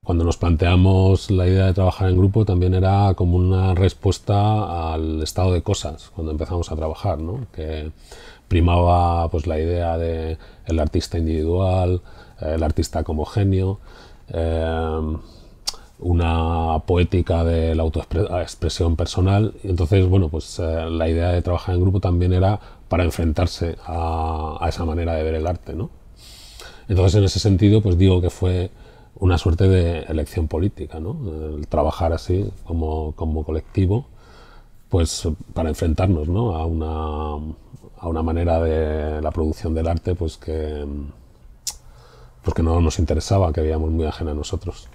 cuando nos planteamos la idea de trabajar en grupo también era como una respuesta al estado de cosas cuando empezamos a trabajar, ¿no? Que primaba pues la idea de el artista individual, el artista como genio, una poética de la autoexpresión personal. Y entonces, bueno, pues la idea de trabajar en grupo también era para enfrentarse a esa manera de ver el arte, ¿no? Entonces, en ese sentido, pues digo que fue una suerte de elección política, ¿no? El trabajar así como colectivo, pues para enfrentarnos, ¿no? a una manera de la producción del arte pues que no nos interesaba, que veíamos muy ajena a nosotros.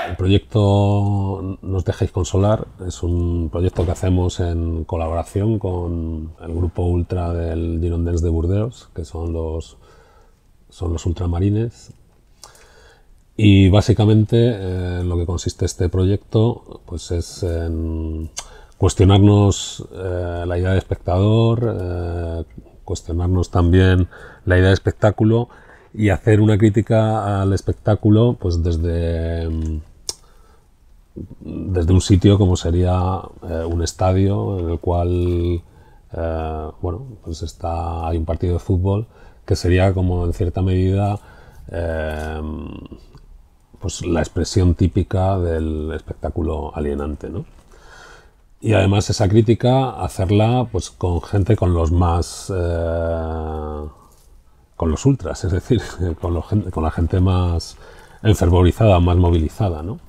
El proyecto Nos dejéis consolar es un proyecto que hacemos en colaboración con el grupo ultra del Girondins de Burdeos, que son los ultramarines. Y básicamente en lo que consiste este proyecto pues es en cuestionarnos la idea de espectador, cuestionarnos también la idea de espectáculo y hacer una crítica al espectáculo pues desde un sitio como sería un estadio en el cual bueno, pues hay un partido de fútbol que sería como en cierta medida pues la expresión típica del espectáculo alienante, ¿no? Y además esa crítica hacerla pues con gente con los más con los ultras, es decir, con la gente más enfervorizada, más movilizada, ¿no?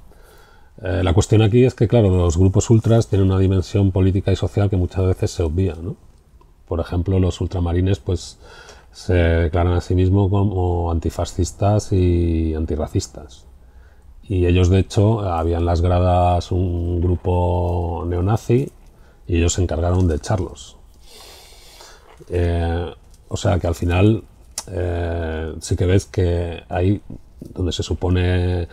La cuestión aquí es que, claro, los grupos ultras tienen una dimensión política y social que muchas veces se obvia, ¿no? Por ejemplo, los ultramarines pues se declaran a sí mismos como antifascistas y antirracistas. Y ellos, de hecho, había en las gradas un grupo neonazi y ellos se encargaron de echarlos. O sea que al final sí que ves que ahí donde se supone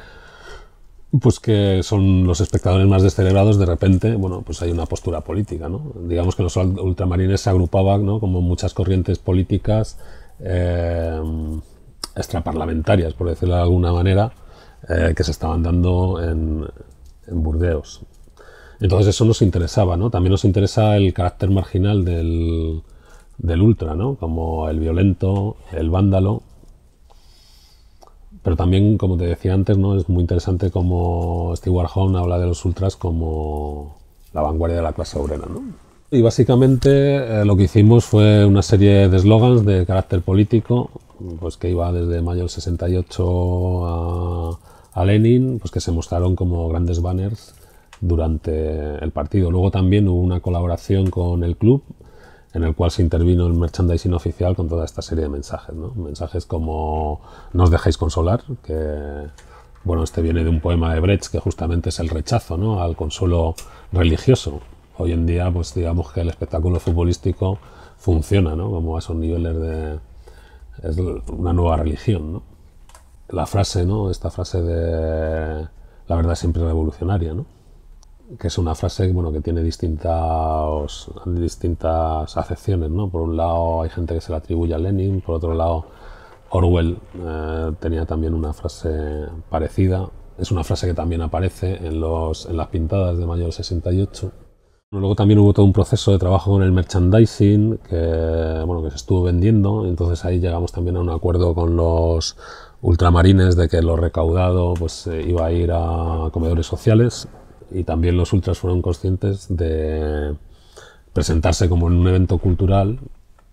pues que son los espectadores más descerebrados, de repente, bueno, pues hay una postura política, ¿no? Digamos que los ultramarines se agrupaban, ¿no?, como muchas corrientes políticas extraparlamentarias, por decirlo de alguna manera, que se estaban dando en Burdeos. Entonces eso nos interesaba, ¿no? También nos interesa el carácter marginal del ultra, ¿no? Como el violento, el vándalo. Pero también, como te decía antes, ¿no?, es muy interesante como Stewart Hall habla de los ultras como la vanguardia de la clase obrera, ¿no? Y básicamente lo que hicimos fue una serie de eslogans de carácter político, pues que iba desde mayo del 68 a Lenin, pues que se mostraron como grandes banners durante el partido. Luego también hubo una colaboración con el club en el cual se intervino el merchandising oficial con toda esta serie de mensajes, ¿no? Mensajes como no os dejéis consolar, que bueno, este viene de un poema de Brecht que justamente es el rechazo, ¿no?, al consuelo religioso. Hoy en día, pues digamos que el espectáculo futbolístico funciona, ¿no?, como a esos niveles de... es una nueva religión, ¿no? La frase, ¿no?, esta frase de la verdad es siempre revolucionaria, ¿no?, que es una frase, bueno, que tiene distintas acepciones, ¿no? Por un lado hay gente que se la atribuye a Lenin, por otro lado Orwell tenía también una frase parecida. Es una frase que también aparece en las pintadas de mayo del 68. Luego también hubo todo un proceso de trabajo con el merchandising que, bueno, que se estuvo vendiendo, entonces ahí llegamos también a un acuerdo con los ultramarines de que lo recaudado pues iba a ir a comedores sociales, y también los ultras fueron conscientes de presentarse como en un evento cultural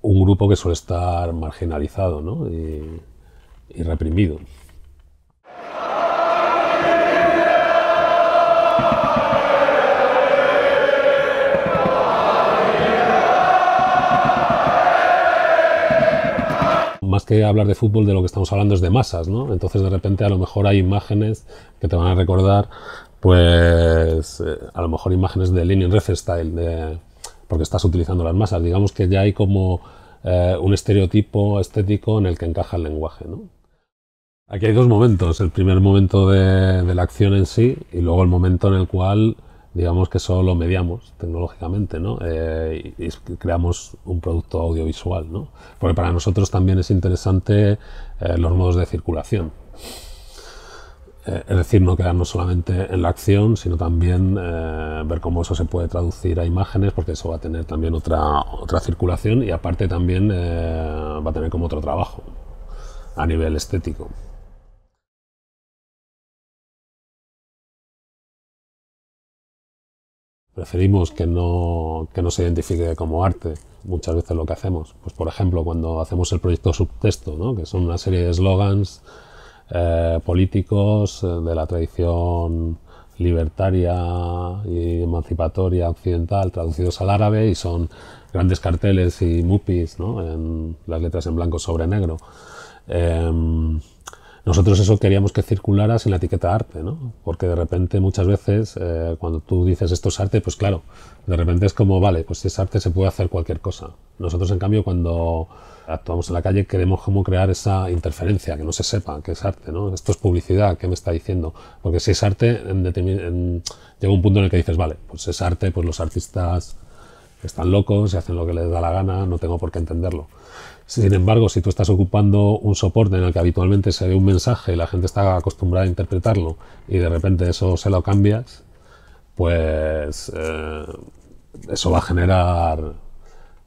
un grupo que suele estar marginalizado, ¿no?, y reprimido. Más que hablar de fútbol, de lo que estamos hablando es de masas, ¿no? Entonces de repente a lo mejor hay imágenes que te van a recordar, pues a lo mejor imágenes de Lenin Riefenstahl, porque estás utilizando las masas. Digamos que ya hay como un estereotipo estético en el que encaja el lenguaje, ¿no? Aquí hay dos momentos: el primer momento de la acción en sí, y luego el momento en el cual digamos que solo lo mediamos tecnológicamente, ¿no? Y creamos un producto audiovisual, ¿no? Porque para nosotros también es interesante los modos de circulación. Es decir, no quedarnos solamente en la acción, sino también ver cómo eso se puede traducir a imágenes, porque eso va a tener también otra circulación, y aparte también va a tener como otro trabajo a nivel estético. Preferimos que no se identifique como arte muchas veces lo que hacemos. Pues por ejemplo, cuando hacemos el proyecto Subtexto, ¿no?, que son una serie de eslogans políticos de la tradición libertaria y emancipatoria occidental traducidos al árabe, y son grandes carteles y mupis, ¿no?, en las letras en blanco sobre negro. Nosotros eso queríamos que circulara sin la etiqueta arte, ¿no? Porque de repente muchas veces cuando tú dices esto es arte, pues claro, de repente es como, vale, pues si es arte se puede hacer cualquier cosa. Nosotros en cambio cuando actuamos en la calle queremos como crear esa interferencia, que no se sepa que es arte, ¿no? Esto es publicidad, ¿qué me está diciendo? Porque si es arte, llega un punto en el que dices, vale, pues es arte, pues los artistas están locos y hacen lo que les da la gana, no tengo por qué entenderlo. Sin embargo, si tú estás ocupando un soporte en el que habitualmente se ve un mensaje y la gente está acostumbrada a interpretarlo, y de repente eso se lo cambias, pues eso va a generar,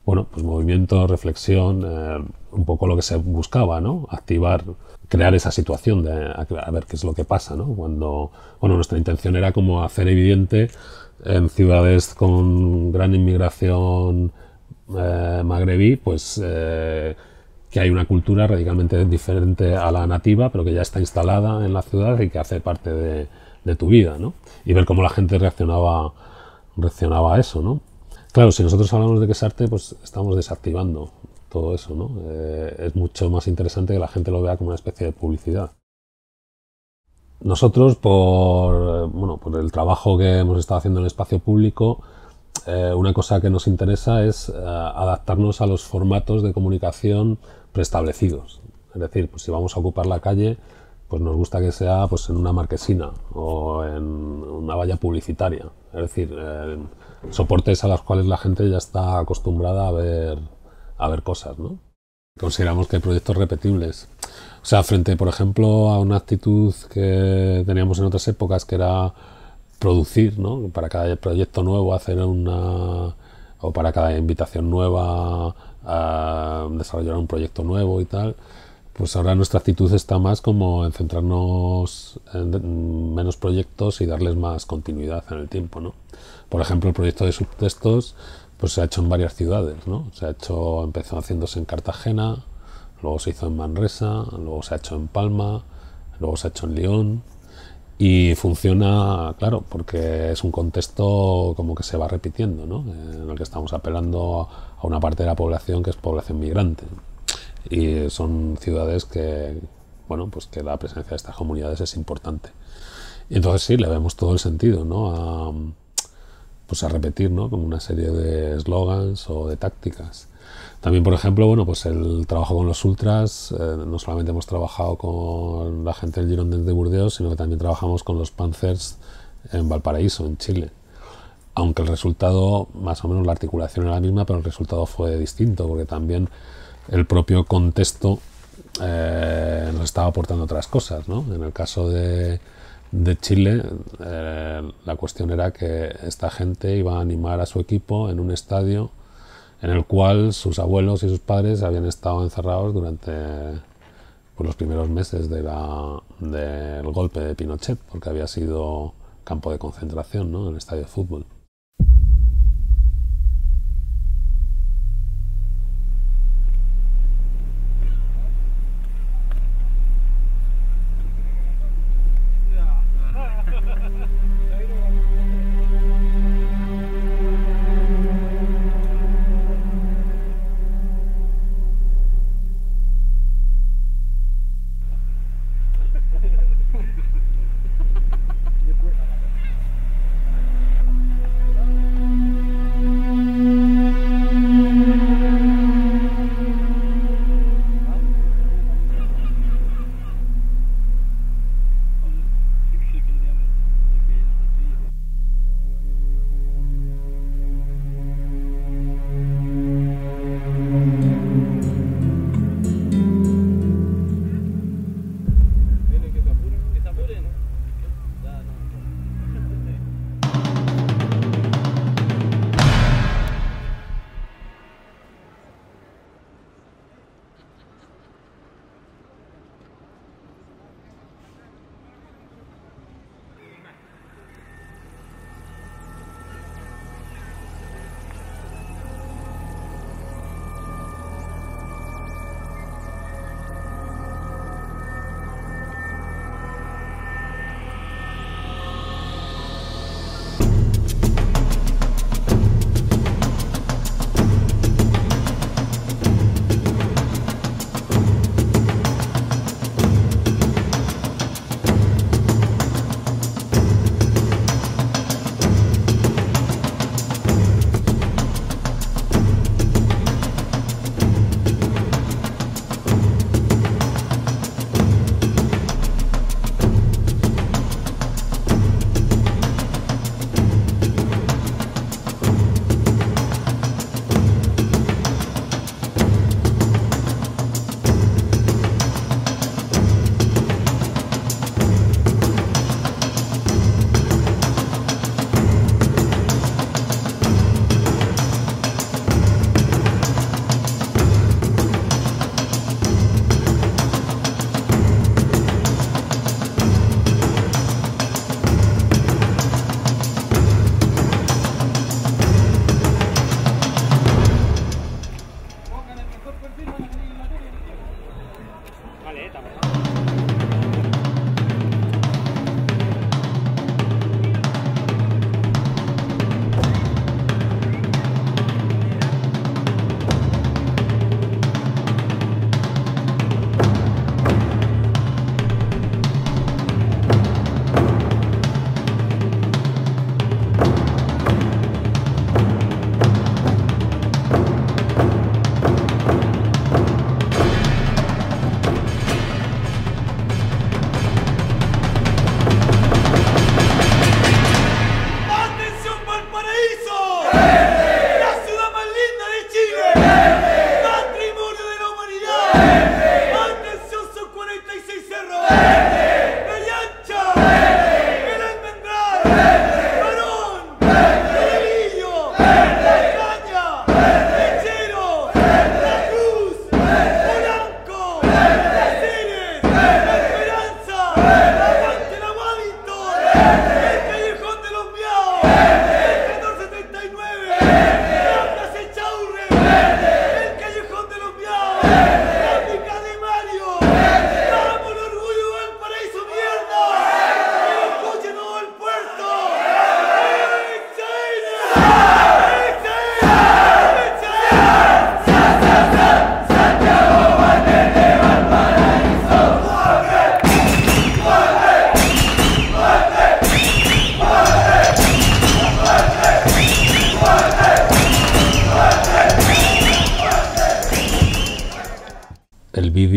bueno, pues movimiento, reflexión, un poco lo que se buscaba, ¿no? Activar, crear esa situación de a ver qué es lo que pasa, ¿no? Cuando, bueno, nuestra intención era como hacer evidente en ciudades con gran inmigración magrebí, pues que hay una cultura radicalmente diferente a la nativa, pero que ya está instalada en la ciudad y que hace parte de tu vida, ¿no? Y ver cómo la gente reaccionaba a eso, ¿no? Claro, si nosotros hablamos de que es arte, pues estamos desactivando todo eso, ¿no? Es mucho más interesante que la gente lo vea como una especie de publicidad. Nosotros, por el trabajo que hemos estado haciendo en el espacio público, una cosa que nos interesa es adaptarnos a los formatos de comunicación preestablecidos. Es decir, pues si vamos a ocupar la calle, pues nos gusta que sea pues en una marquesina o en una valla publicitaria. Es decir, soportes a los cuales la gente ya está acostumbrada a ver cosas, ¿no? Consideramos que hay proyectos repetibles. O sea, frente, por ejemplo, a una actitud que teníamos en otras épocas, que era producir, ¿no? Para cada proyecto nuevo hacer o para cada invitación nueva a desarrollar un proyecto nuevo y tal, pues ahora nuestra actitud está más como en centrarnos en menos proyectos y darles más continuidad en el tiempo, ¿no? Por ejemplo, el proyecto de Subtextos pues se ha hecho en varias ciudades, ¿no? Empezó haciéndose en Cartagena, luego se hizo en Manresa, luego se ha hecho en Palma, luego se ha hecho en León, Y funciona, claro, porque es un contexto como que se va repitiendo, ¿no? En el que estamos apelando a una parte de la población que es población migrante. Y son ciudades que, bueno, pues que la presencia de estas comunidades es importante. Y entonces sí, le vemos todo el sentido, ¿no? Pues a repetir, ¿no? Como una serie de eslogans o de tácticas. También, por ejemplo, bueno, pues el trabajo con los ultras, no solamente hemos trabajado con la gente del Girondins de Burdeos, sino que también trabajamos con los Panthers en Valparaíso, en Chile. Aunque el resultado, más o menos la articulación era la misma, pero el resultado fue distinto, porque también el propio contexto nos estaba aportando otras cosas, ¿no? En el caso de Chile, la cuestión era que esta gente iba a animar a su equipo en un estadio en el cual sus abuelos y sus padres habían estado encerrados durante pues, los primeros meses del golpe de Pinochet, porque había sido campo de concentración, ¿no? En el estadio de fútbol.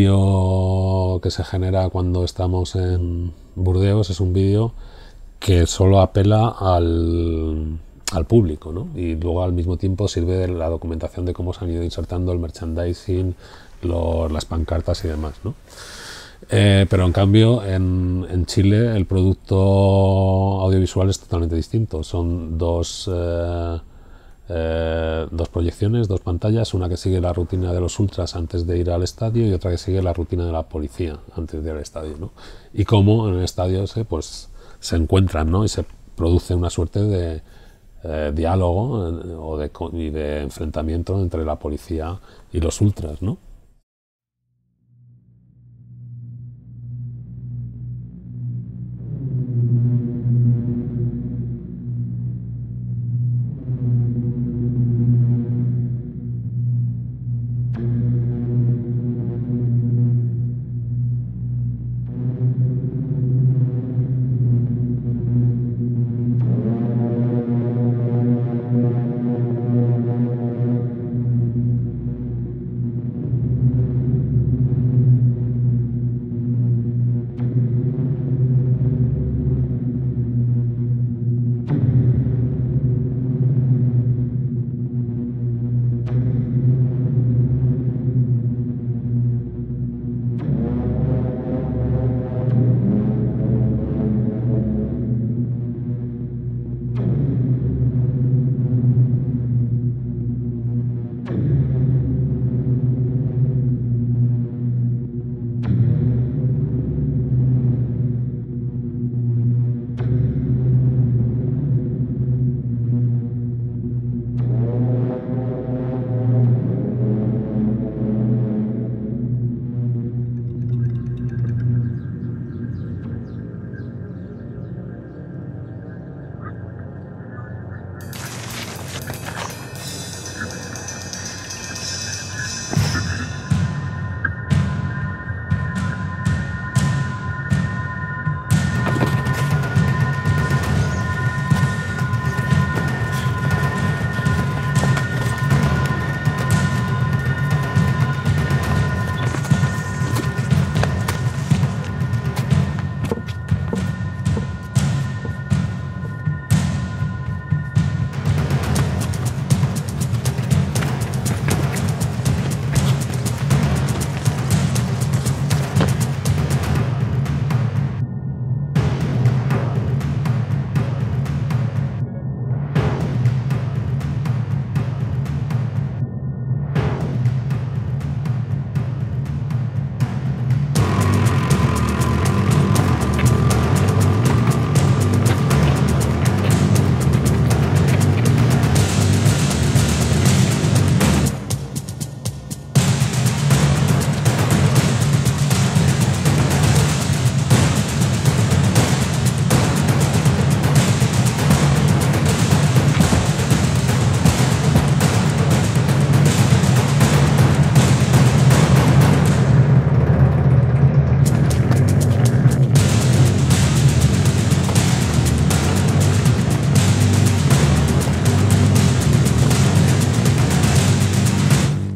vídeo que se genera cuando estamos en Burdeos es un vídeo que solo apela al público, ¿no? Y luego al mismo tiempo sirve de la documentación de cómo se han ido insertando el merchandising, las pancartas y demás, ¿no? Pero en cambio en Chile el producto audiovisual es totalmente distinto. Son dos proyecciones, dos pantallas, una que sigue la rutina de los ultras antes de ir al estadio y otra que sigue la rutina de la policía antes de ir al estadio, ¿no? Y cómo en el estadio se encuentran, ¿no? Y se produce una suerte de diálogo y de enfrentamiento entre la policía y los ultras, ¿no?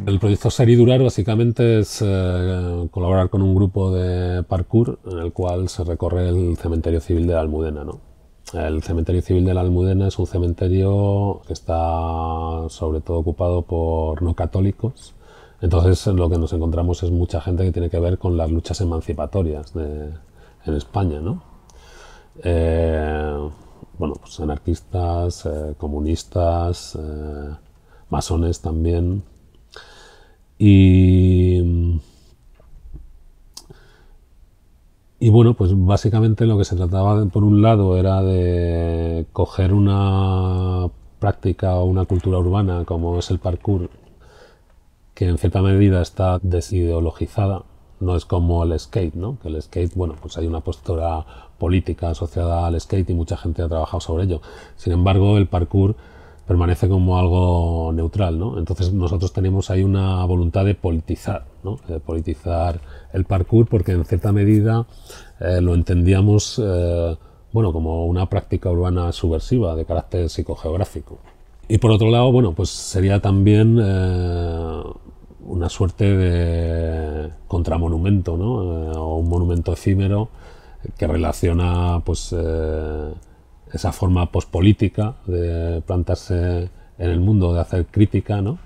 El proyecto Ser y Durar básicamente es colaborar con un grupo de parkour en el cual se recorre el cementerio civil de la Almudena, ¿no? El cementerio civil de la Almudena es un cementerio que está sobre todo ocupado por no católicos. Entonces lo que nos encontramos es mucha gente que tiene que ver con las luchas emancipatorias en España, ¿no? Bueno, pues anarquistas, comunistas, masones también. Y bueno, pues básicamente lo que se trataba por un lado era de coger una práctica o una cultura urbana como es el parkour, que en cierta medida está desideologizada, no es como el skate, ¿no? Que el skate, bueno, pues hay una postura política asociada al skate y mucha gente ha trabajado sobre ello. Sin embargo, el parkour permanece como algo neutral, ¿no? Entonces nosotros tenemos ahí una voluntad de politizar, ¿no? De politizar el parkour porque en cierta medida lo entendíamos bueno, como una práctica urbana subversiva de carácter psicogeográfico. Y por otro lado, bueno, pues sería también una suerte de contramonumento, ¿no? O un monumento efímero que relaciona pues, esa forma pospolítica de plantarse en el mundo, de hacer crítica, ¿no?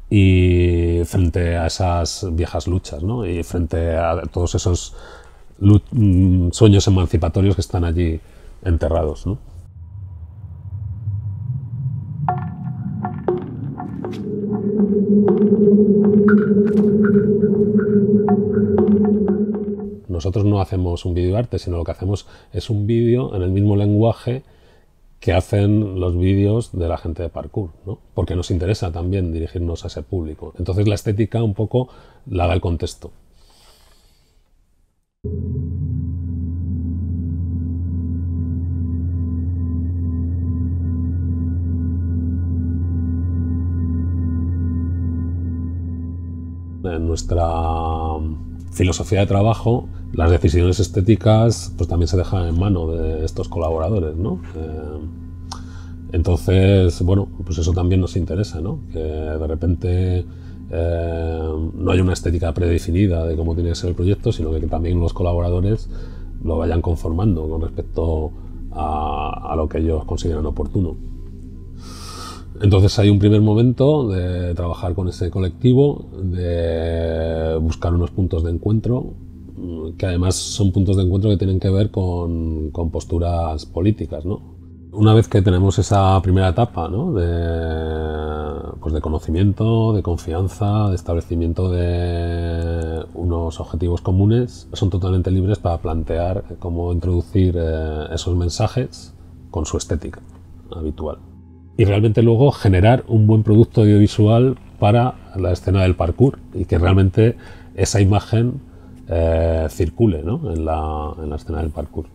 Y frente a esas viejas luchas, ¿no? Y frente a todos esos sueños emancipatorios que están allí enterrados, ¿no? Nosotros no hacemos un videoarte, sino lo que hacemos es un vídeo en el mismo lenguaje que hacen los vídeos de la gente de parkour, ¿no? Porque nos interesa también dirigirnos a ese público. Entonces la estética un poco la da el contexto. En nuestra filosofía de trabajo, las decisiones estéticas pues también se dejan en mano de estos colaboradores, ¿no? Entonces, bueno, pues eso también nos interesa, ¿no? Que de repente no hay una estética predefinida de cómo tiene que ser el proyecto, sino que también los colaboradores lo vayan conformando con respecto a lo que ellos consideran oportuno. Entonces hay un primer momento de trabajar con ese colectivo, de buscar unos puntos de encuentro, que además son puntos de encuentro que tienen que ver con posturas políticas, ¿no? Una vez que tenemos esa primera etapa, ¿no? Pues de conocimiento, de confianza, de establecimiento de unos objetivos comunes, son totalmente libres para plantear cómo introducir esos mensajes con su estética habitual. Y realmente luego generar un buen producto audiovisual para la escena del parkour y que realmente esa imagen circule, ¿no? en la escena del parkour.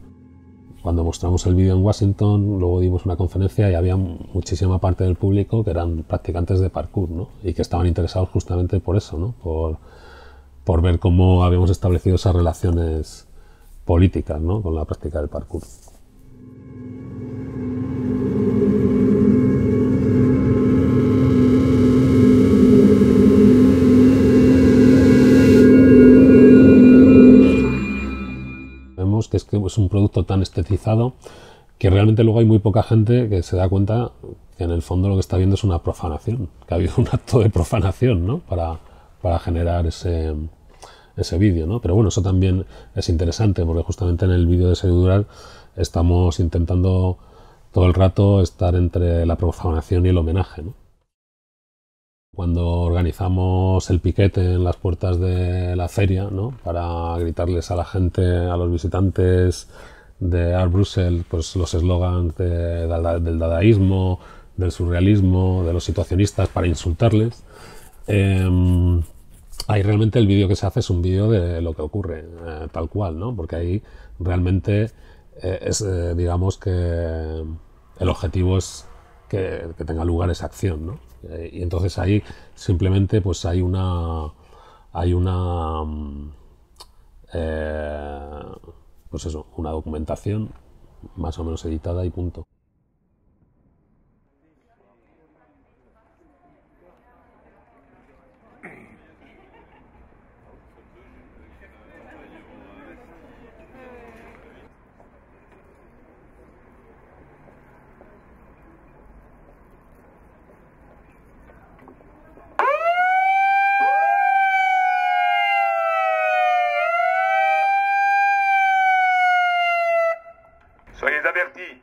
Cuando mostramos el vídeo en Washington, luego dimos una conferencia y había muchísima parte del público que eran practicantes de parkour, ¿no? Y que estaban interesados justamente por eso, ¿no? Por ver cómo habíamos establecido esas relaciones políticas, ¿no? Con la práctica del parkour. Que es un producto tan estetizado que realmente luego hay muy poca gente que se da cuenta que en el fondo lo que está viendo es una profanación, que ha habido un acto de profanación, ¿no? para generar ese vídeo, ¿no? Pero bueno, eso también es interesante porque justamente en el vídeo de Segudural estamos intentando todo el rato estar entre la profanación y el homenaje, ¿no? Cuando organizamos el piquete en las puertas de la feria, ¿no? Para gritarles a la gente, a los visitantes de Art Brussels, pues los eslogans del dadaísmo, del surrealismo, de los situacionistas, para insultarles. Ahí realmente el vídeo que se hace es un vídeo de lo que ocurre, tal cual, ¿no? Porque ahí realmente digamos que el objetivo es que tenga lugar esa acción, ¿no? Y entonces ahí simplemente pues hay una pues eso, una documentación más o menos editada y punto. Soyez avertis,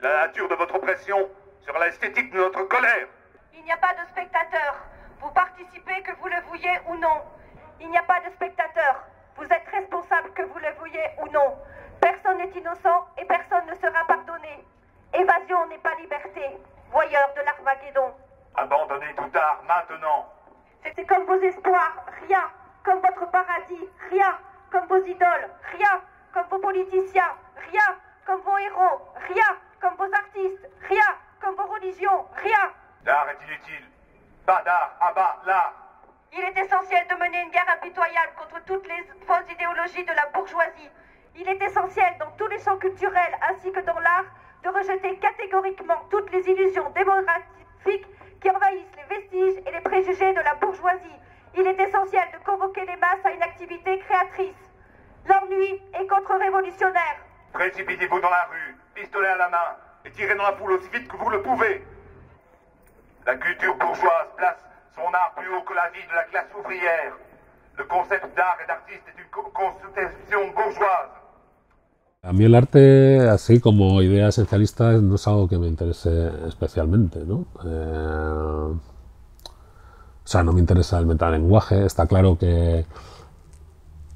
la nature de votre oppression sera l'esthétique de notre colère. Il n'y a pas de spectateurs. Vous participez que vous le vouliez ou non. Il n'y a pas de spectateurs. Vous êtes responsable que vous le vouliez ou non. Personne n'est innocent et personne ne sera pardonné. Évasion n'est pas liberté. Voyeur de l'Armageddon. Abandonnez tout art maintenant. C'est comme vos espoirs, rien. Comme votre paradis, rien. Comme vos idoles, rien. Comme vos politiciens, rien. Comme vos héros, rien. Comme vos artistes, rien. Comme vos religions, rien. L'art est inutile. Pas d'art, abat l'art. Il est essentiel de mener une guerre impitoyable contre toutes les fausses idéologies de la bourgeoisie. Il est essentiel dans tous les champs culturels ainsi que dans l'art de rejeter catégoriquement toutes les illusions démographiques qui envahissent les vestiges et les préjugés de la bourgeoisie. Il est essentiel de convoquer les masses à une activité créatrice. L'ennui est contre-révolutionnaire. Précipitez-vous dans la rue, pistolet à la main, et tirez dans la foule aussi vite que vous le pouvez. La culture bourgeoise place son art plus haut que la vie de la classe ouvrière. Le concept d'art et d'artiste est une conception bourgeoise. A mí el arte, así como idea esencialista, no es algo que me interese especialmente, ¿no? O sea, no me interesa el metalenguaje. Está claro que,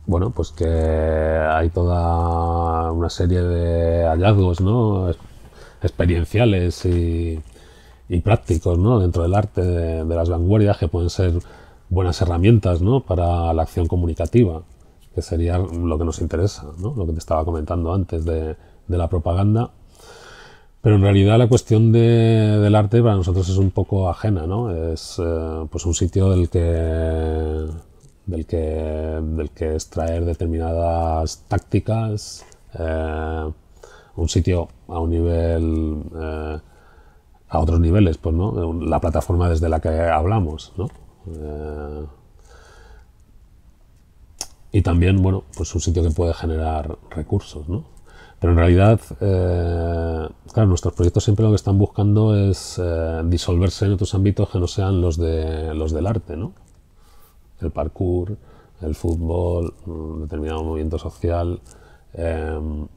bueno, pues que hay toda una serie de hallazgos, ¿no? Experienciales y prácticos, ¿no? Dentro del arte de las vanguardias que pueden ser buenas herramientas, ¿no? Para la acción comunicativa, que sería lo que nos interesa, ¿no? Lo que te estaba comentando antes de la propaganda. Pero en realidad la cuestión del arte para nosotros es un poco ajena, ¿no? Es pues un sitio del que extraer determinadas tácticas, un sitio a un nivel, a otros niveles, pues, ¿no? La plataforma desde la que hablamos, ¿no? Y también, bueno, pues un sitio que puede generar recursos, ¿no? Pero en realidad, claro, nuestros proyectos siempre lo que están buscando es disolverse en otros ámbitos que no sean los del arte, ¿no? El parkour, el fútbol, un determinado movimiento social. Entonces,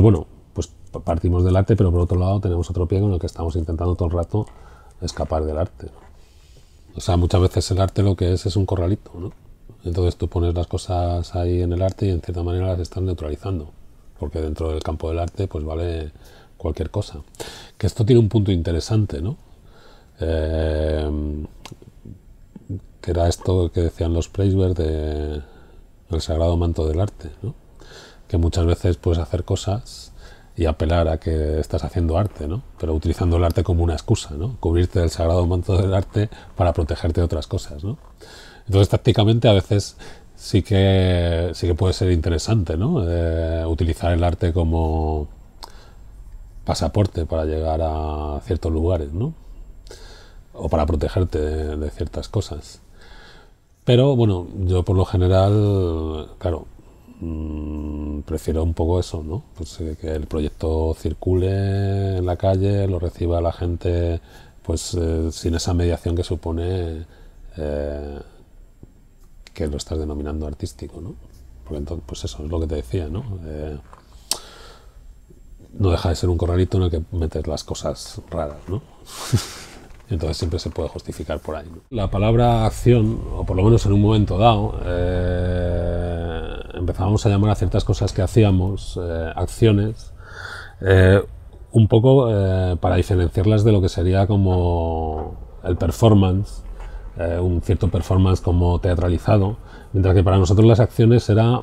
bueno, pues partimos del arte, pero por otro lado tenemos otro pie con el que estamos intentando todo el rato escapar del arte, ¿no? O sea, muchas veces el arte lo que es un corralito, ¿no? Entonces tú pones las cosas ahí en el arte y en cierta manera las estás neutralizando, porque dentro del campo del arte pues vale cualquier cosa. Que esto tiene un punto interesante, ¿no? Que era esto que decían los Preisberg del sagrado manto del arte, ¿no? Que muchas veces puedes hacer cosas y apelar a que estás haciendo arte, ¿no? Pero utilizando el arte como una excusa, ¿no? Cubrirte del sagrado manto del arte para protegerte de otras cosas, ¿no? Entonces, tácticamente, a veces sí que puede ser interesante, ¿no? Utilizar el arte como pasaporte para llegar a ciertos lugares, ¿no? O para protegerte de ciertas cosas. Pero, bueno, yo por lo general, claro, prefiero un poco eso, ¿no? Pues que el proyecto circule en la calle, lo reciba la gente, pues sin esa mediación que supone que lo estás denominando artístico, ¿no? Porque entonces, pues eso es lo que te decía, ¿no? No deja de ser un corralito en el que metes las cosas raras, ¿no? Entonces siempre se puede justificar por ahí, ¿no? La palabra acción, o por lo menos en un momento dado, empezábamos a llamar a ciertas cosas que hacíamos acciones, un poco para diferenciarlas de lo que sería como el performance, un cierto performance como teatralizado, mientras que para nosotros las acciones era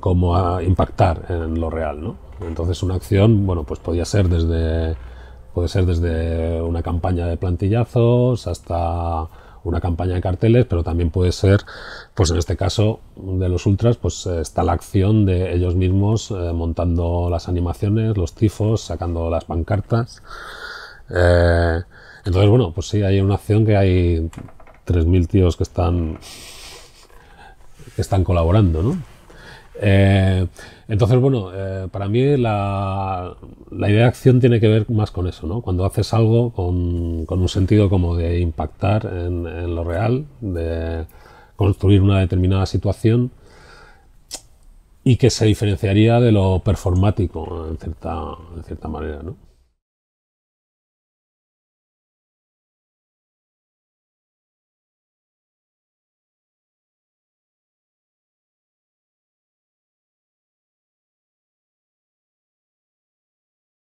como a impactar en lo real, ¿no? Entonces una acción, bueno, pues puede ser desde una campaña de plantillazos hasta una campaña de carteles, pero también puede ser, pues en este caso de los ultras, pues está la acción de ellos mismos montando las animaciones, los tifos, sacando las pancartas. Entonces, bueno, pues sí, hay una acción que hay 3.000 tíos que están colaborando, ¿no? Entonces, bueno, para mí la idea de acción tiene que ver más con eso, ¿no? Cuando haces algo con un sentido como de impactar en lo real, de construir una determinada situación y que se diferenciaría de lo performático en cierta manera, ¿no?